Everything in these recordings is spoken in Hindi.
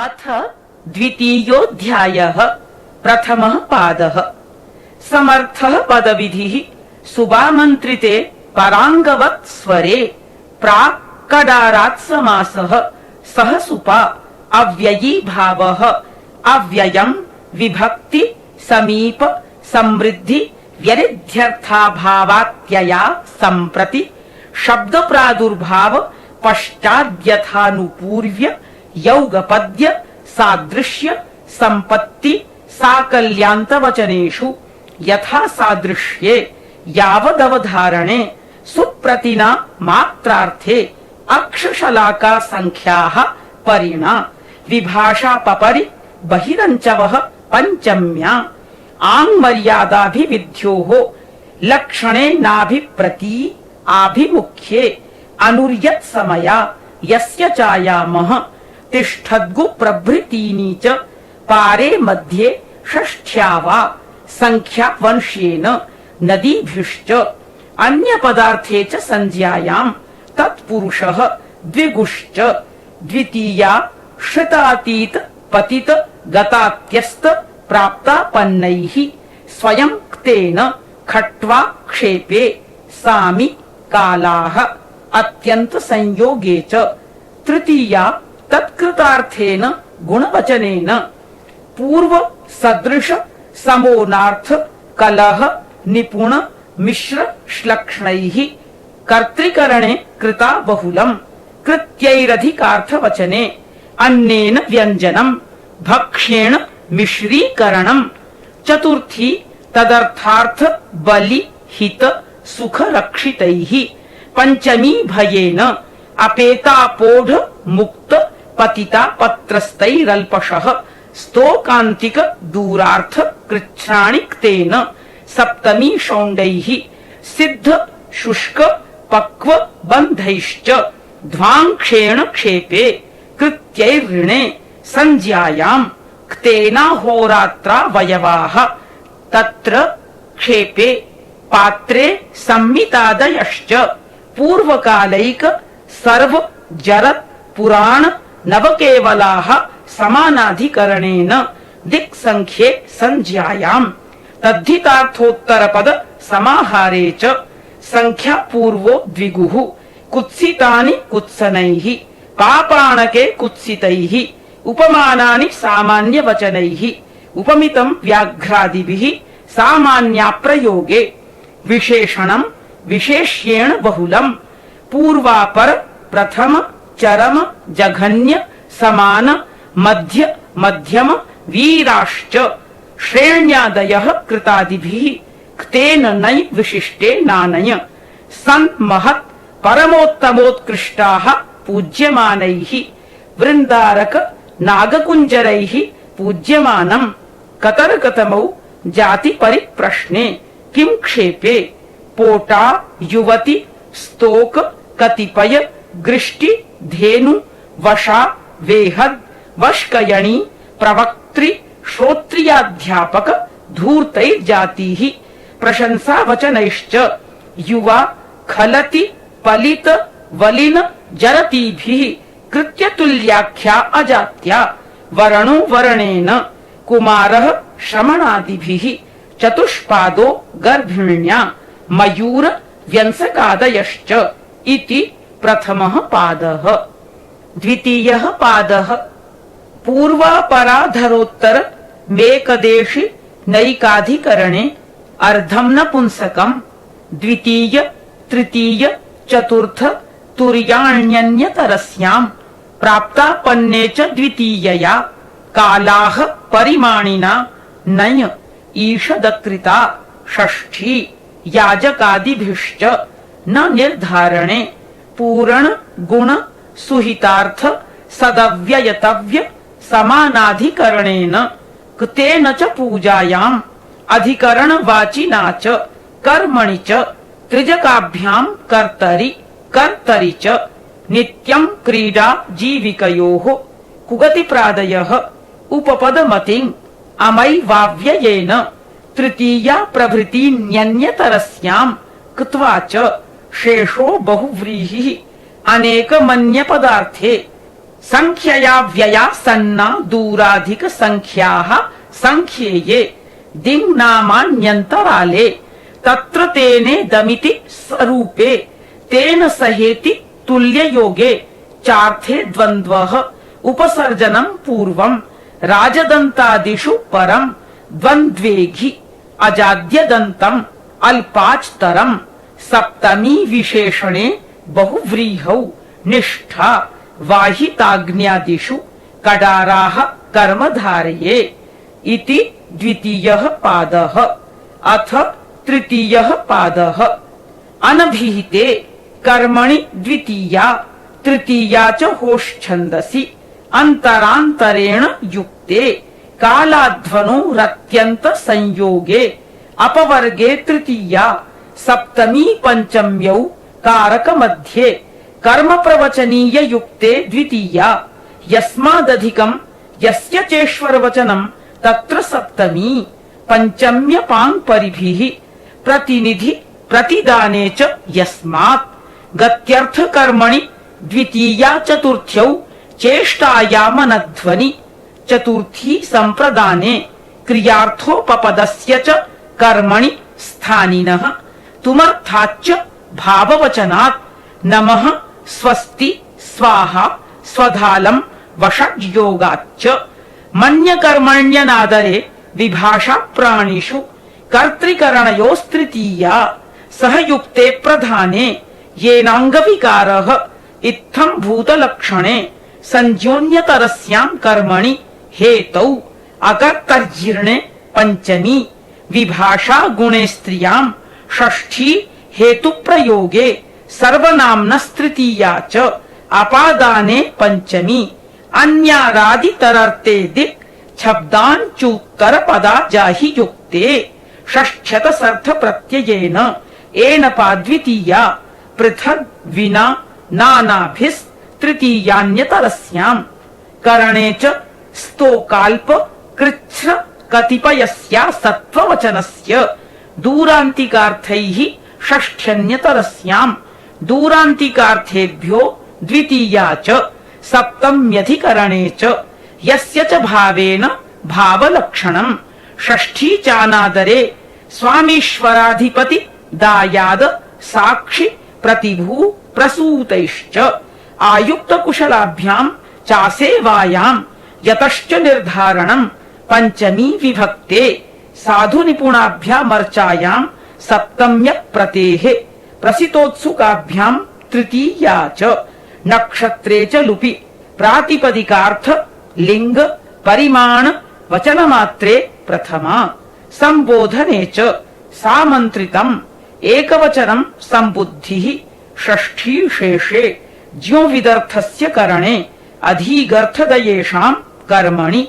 अथ द्वितीयोऽध्यायः प्रथमः पादः समर्थः पदविधिः सुबामन्त्रिते पराङ्गवत् स्वरे प्राक् कडारात् समासः सह सुपा अव्ययी भावः अव्ययम् विभक्ति समीप समृद्धि व्यरिध्यर्थाभावात्यया सम्प्रति शब्द प्रादुर्भाव पश्चाद्यथानुपूर्व्य यौगपद्य सादृश्य संपत्ति साकल्यांतवचनेषु यथा सादृश्ये यावदवधारणे सुप्रतिना मात्रार्थे अक्षशलाका संख्याः परिणा विभाषा पपरि बहिरञ्चवः पंचम्या आङ्मर्यादाभिविध्योः लक्षणे नाभिप्रती आभिमुख्ये अनुर्यत् समया यस्य चायामः तिष्ठद्गु प्रभृतीनि च पारे मध्ये षष्ठ्या वा संख्या वंश्येन नदीभिश्च अन्य पदार्थे च संज्ञायाम् तत्पुरुषः द्विगुश्च द्वितीया श्रितातीत पतित गतात्यस्त प्राप्तापन्नैः स्वयं क्तेन खट्वा क्षेपे सामि कालाः अत्यंत संयोगे च तृतीया तत्कृतार्थेन गुणवचनेन पूर्व सदृश समोनार्थ कलह निपुण मिश्र श्लक्ष्णैः कर्तृकरणे कृता बहुलम् कृत्यैरधिकार्थवचने अन्नेन व्यञ्जनम् भक्ष्येण मिश्रीकरणम् चतुर्थी तदर्थार्थ बलि हित सुख रक्षितैः पंचमी भयेन अपेतापोढ मुक्त पतिता पत्रस्तैरल्पशः स्तोकान्तिक दूरार्थ कृच्छ्राणिक्तेन सप्तमी शौण्डैः सिद्ध शुष्क पक्व बन्धैश्च ध्वाङ्क्षेण क्षेपे कृत्यैर्ऋणे संज्ञायाम् क्तेनाहोरात्रावयवाः तत्र क्षेपे पात्रे संमितादयश्च पूर्वकालैक सर्व जरत् पुराण नवकेवलाः समानाधिकरणेन दिक्संख्ये संज्ञायाम् तद्धितार्थोत्तरपद समाहारे च संख्या पूर्वो द्विगुः कुत्सितानि कुत्सनैः पापाणके कुत्सितैः उपमानानि सामान्यवचनैः उपमितं व्याघ्रादिभिः सामान्याप्रयोगे विशेषणं विशेष्येण बहुलम् पूर्वापर प्रथम चरम जघन्य समान मध्य मध्यम वीराश्च श्रेण्यादयः कृतादिभिः क्तेन नै विशिष्टे नानय सन् महत् परमोत्तमोत्कृष्टाः पूज्यमानैः वृन्दारक नागकुञ्जरैः पूज्यमानम् कतरकतमौ जाति परिप्रश्ने किं क्षेपे पोटा युवति स्तोक कतिपय गृष्टि धेनु वशा वेहद वश्कयणी प्रवक्त्री श्रोत्रियाध्यापक धूर्तैर्जातिः प्रशंसावचनैश्च युवा खलति पलित वलिन जरतीभिः कृत्यतुल्याख्या अजात्या वरणो वरणेन कुमारः श्रमणादिभिः चतुष्पादो गर्भिण्या मयूर व्यंसकादयश्च इति प्रथमः पादः द्वितीयः पादः पूर्वापराधरोत्तर मेकदेशि नैकाधिकरणे अर्धं नपुंसकम् द्वितीय तृतीय चतुर्थ तुर्याण्यन्यतरस्याम् प्राप्तापन्ने च द्वितीयया कालाः परिमाणिना नय ईषदकृता षष्ठी याजकादिभिश्च न निर्धारणे पूरण गुण सुहितार्थ सदव्ययतव्य समानाधिकरणेन कृतेन च पूजायाम् अधिकरण वाचिना च कर्मणि च त्रिजकाभ्याम् कर्तरि च नित्यं क्रीडा जीविकयोः कुगतिप्रादयः उपपदमतिम् अमैवाव्ययेन तृतीया प्रभृतीन्यन्यतरस्याम् कृत्वा च शेषो बहुव्रीहिः अनेकमन्यपदार्थे संख्यया व्यया सन्ना दूराधिक संख्याः संख्येये दिङ्नामान्यन्तराले तत्र तेने दमिति स्वरूपे तेन सहेति तुल्ययोगे चार्थे द्वन्द्वः उपसर्जनं पूर्वं राजदन्तादिषु परं द्वन्द्वेघि अजाद्यदन्तम् अल्पाच्तरम् सप्तमी विशेषणे बहुव्रीहौ निष्ठा वाहिताग्न्यादिषु कडाराः कर्मधारये इति द्वितीयः पादः। अथ तृतीयः पादः। अनभिहिते कर्मणि द्वितीया तृतीया च होश्छन्दसि अंतरांतरेण युक्ते कालाध्वनो रत्यंत संयोगे अपवर्गे तृतीया सप्तमी पंचम्यौ कारक मध्ये कर्म प्रवचनीय युक्ते द्वितीया यस्मादधिकं यस्य चेश्वरवचनं तत्र सप्तमी पंचम्य पांग परिभिः प्रतिनिधि प्रतिदाने च यस्मात् गत्यर्थ कर्मणि द्वितीया चतुर्थ्यौ चेष्टायामनध्वनि चतुर्थी संप्रदाने क्रियार्थोपपदस्य च कर्मणि स्थानिनः तुमर्थाच्च भाववचनात् नमः स्वस्ति स्वाहा स्वधालं वषड्योगाच्च मन्यकर्मण्यनादरे विभाषा प्राणिषु कर्तृकरणयोस्तृतीया सहयुक्ते प्रधाने येनांगविकारः इत्थं भूतलक्षणे संज्ञोन्यतरस्यां कर्मणि हेतौ अकर्तर्जीर्णे पंचमी विभाषा गुणे स्त्रियां षष्ठी हेतु प्रयोगे सर्वनाम्नस्तृतीया च अपादाने पंचमी अन्यारादितरर्ते दिक् शब्दांचूत्तर पदा जाहि युक्ते षष्ठ्यतसर्थ प्रत्ययेन एन पाद्वितीया पृथग् विना नानाभिस् तृतीयान्यतरस्यां करणे च स्तोकाल्प कृच्छ्र कतिपयस्या सत्त्ववचनस्य दूरान्तिकार्थैः षष्ठ्यन्यतरस्यां दूरान्तिकार्थेभ्यो द्वितीया च सप्तम्यधिकरणे च यस्य च भावेन भावलक्षणं षष्ठी चानादरे स्वामीश्वराधिपति दायाद साक्षि प्रतिभू प्रसूतैश्च आयुक्त कुशलाभ्यां चासेवायां यतश्च निर्धारणं पंचमी विभक्ते साधु निपुणाभ्यामर्चायां सप्तम्य प्रतेः प्रसितोत्सुकाभ्यां तृतीया च नक्षत्रे च लुपि प्रातिपदिकार्थ लिंग परिमाण वचनमात्रे प्रथमा संबोधने च सामन्त्रितम् एकवचनं संबुद्धिः षष्ठी शेषे ज्यो विदर्थस्य करणे अधिगर्थदयेषां कर्मणि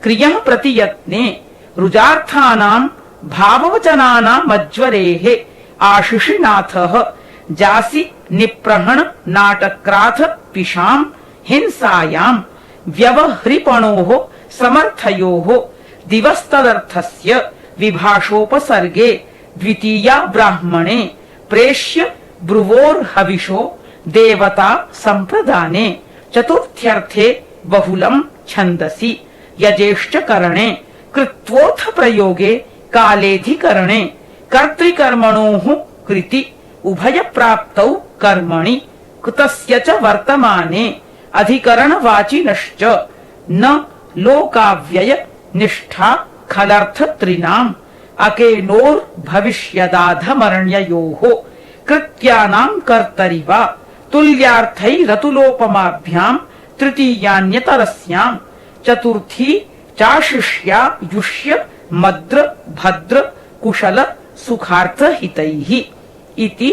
क्रियः प्रतियत्ने रुजार्थानां भाववचनानामज्वरेः आशिषिनाथः जासि निप्रहण नाटक्राथ पिशां हिंसायां व्यवहृपणोः समर्थयोः दिवस्तदर्थस्य विभाषोपसर्गे द्वितीया ब्राह्मणे प्रेष्य ब्रुवोर्हविषो देवता संप्रदाने चतुर्थ्यर्थे बहुलं छन्दसि यजेश्च करणे कृत्वोऽथ प्रयोगे कालेधिकरणे कर्तृकर्मणोः कृति उभयप्राप्तौ कर्मणि कृतस्य च वर्तमाने अधिकरणवाचिनश्च न लोकाव्यय निष्ठा खलर्थ त्रिनाम् अकेनोर्भविष्यदाधमर्ण्ययोः कृत्यानां कर्तरिव तुल्यार्थैरतुलोपमाभ्यां तृतीयान्यतरस्यां चतुर्थी चाशिष्या युष्य मद्र भद्र कुशल सुखार्थहितैः इति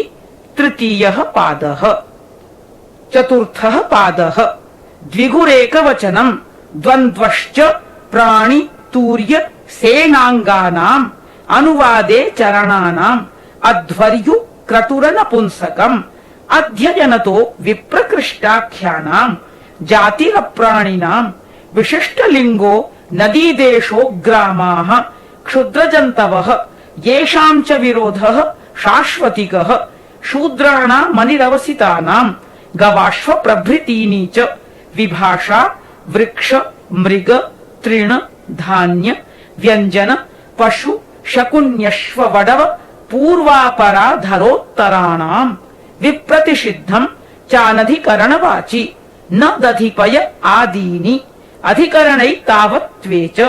तृतीयः पादः। चतुर्थः पादः द्विगुरेकवचनं द्वन्द्वश्च प्राणि तूर्य सेनाङ्गानाम् अनुवादे चरणानाम् अध्वर्यु क्रतुरनपुंसकम् अध्ययनतो विप्रकृष्टाख्यानाम् जातिरप्राणिनाम् विशिष्टलिङ्गो नदीदेशो ग्रामाः क्षुद्रजन्तवः येषां च विरोधः शाश्वतिकः शूद्राणामनिरवसितानां गवाश्व प्रभृतीनि च विभाषा वृक्ष मृग तृण धान्य व्यंजन पशु शकुन्यश्व वडव पूर्वापराधरोत्तराणाम विप्रतिषिद्धम चानधिकरणवाची न दधिपय आदीनि अधिकरणैतावत्वे च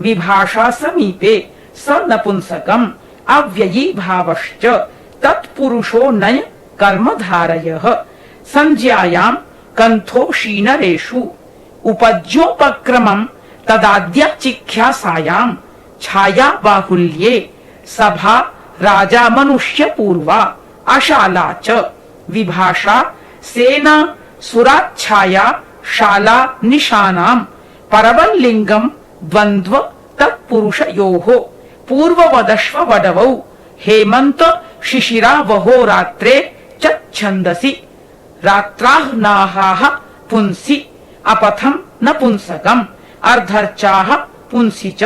विभाषा समीपे स नपुंसकम् अव्ययी भावश्च तत्पुरुषो नय कर्मधारयः संज्ञायाम् कन्थो शीनरेषु उपज्योपक्रमम् तदाद्याचिख्यासायाम् छाया बाहुल्ये सभा राजा मनुष्य पूर्वा अशाला च विभाषा सेना सुराच्छाया शाला निशानाम् परवल्लिंगम् द्वन्द्व तत्पुरुषयोः पूर्ववदश्व वडवौ हेमंत शिशिरावहो रात्रे च छन्दसि रात्राह्नाहाः पुंसि अपथम् नपुंसकम् अर्धर्चाः पुंसि च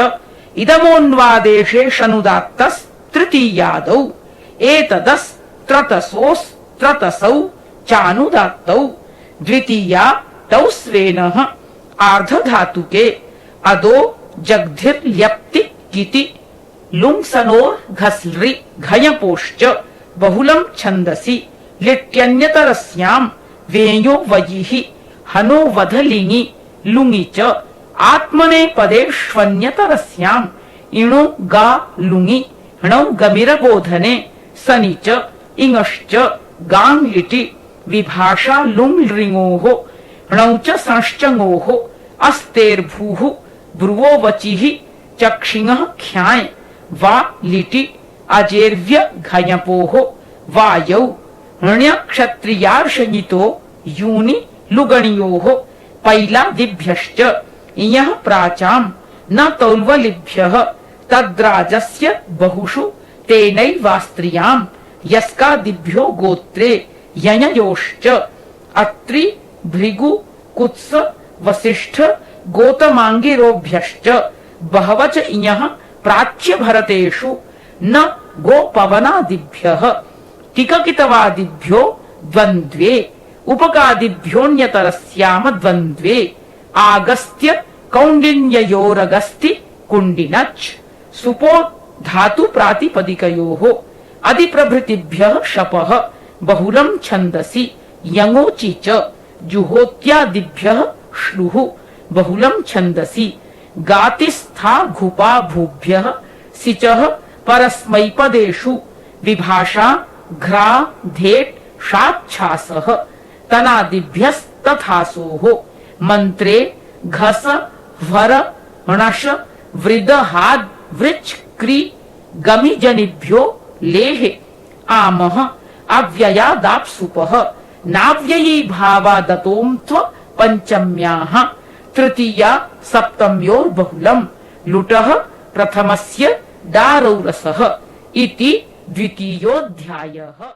इदमोन्वादेशे शनुदात्तस्तृतीयादौ एतदस्त्रतसोस्त्रतसौ चानुदात्तौ द्वितीया तौ स्वेनः आर्धधातुके अदो जग्धिर्ल्यप्ति किति लुंसनोर् घस्लृ घयपोश्च बहुलं छन्दसि लिट्यन्यतरस्याम् वेयो वयिः हनो वधलिङि लुङि च आत्मने पदेष्वन्यतरस्याम् इणो गा लुङि णौ गमिरबोधने सनि च इङश्च गाङ् लिटि विभाषा लुङ् लृङोः णौ च संश्चङोः अस्तेर्भूः ब्रुवो वचिः चक्षिणः ख्याय वा लिटि अजेर्व्य घयपोः वायौ ण्यक्षत्रियार्षयितो यूनि लुगणियोः पैलादिभ्यश्च इयः प्राचाम् न तौल्वलिभ्यः तद्राजस्य बहुषु तेनैवास्त्रियाम् यस्कादिभ्यो गोत्रे यययोश्च अत्रि भृगु कुत्स वसिष्ठ गोतमाङ्गिरोभ्यश्च बहवच इयः प्राच्य भरतेषु न गोपवनादिभ्यः टिककितवादिभ्यो द्वन्द्वे उपकादिभ्योऽन्यतरस्याम द्वन्द्वे आगस्त्य कौण्डिन्ययोरगस्ति कुण्डिनच् सुपो धातु प्रातिपदिकयोः अधिप्रभृतिभ्यः शपः बहुलं छन्दसि यङोचि च जुहोत्यादिभ्यः श्लुः बहुलं छन्दसि गातिस्था घुपा भूभ्यः सिचः परस्मैपदेषु विभाषा घ्रा धेट् शाच्छासः तनादिभ्यस्तथासोः मन्त्रे घस भर णश वृदहाद् वृच् क्रि गमिजनिभ्यो लेः आमः अव्ययादाप्सुपः नाव्ययी भावादतों त्व पंचम्याः तृतीया सप्तम्योर्बहुलम् लुटः प्रथमस्य दारौरसः इति द्वितीयोऽध्यायः।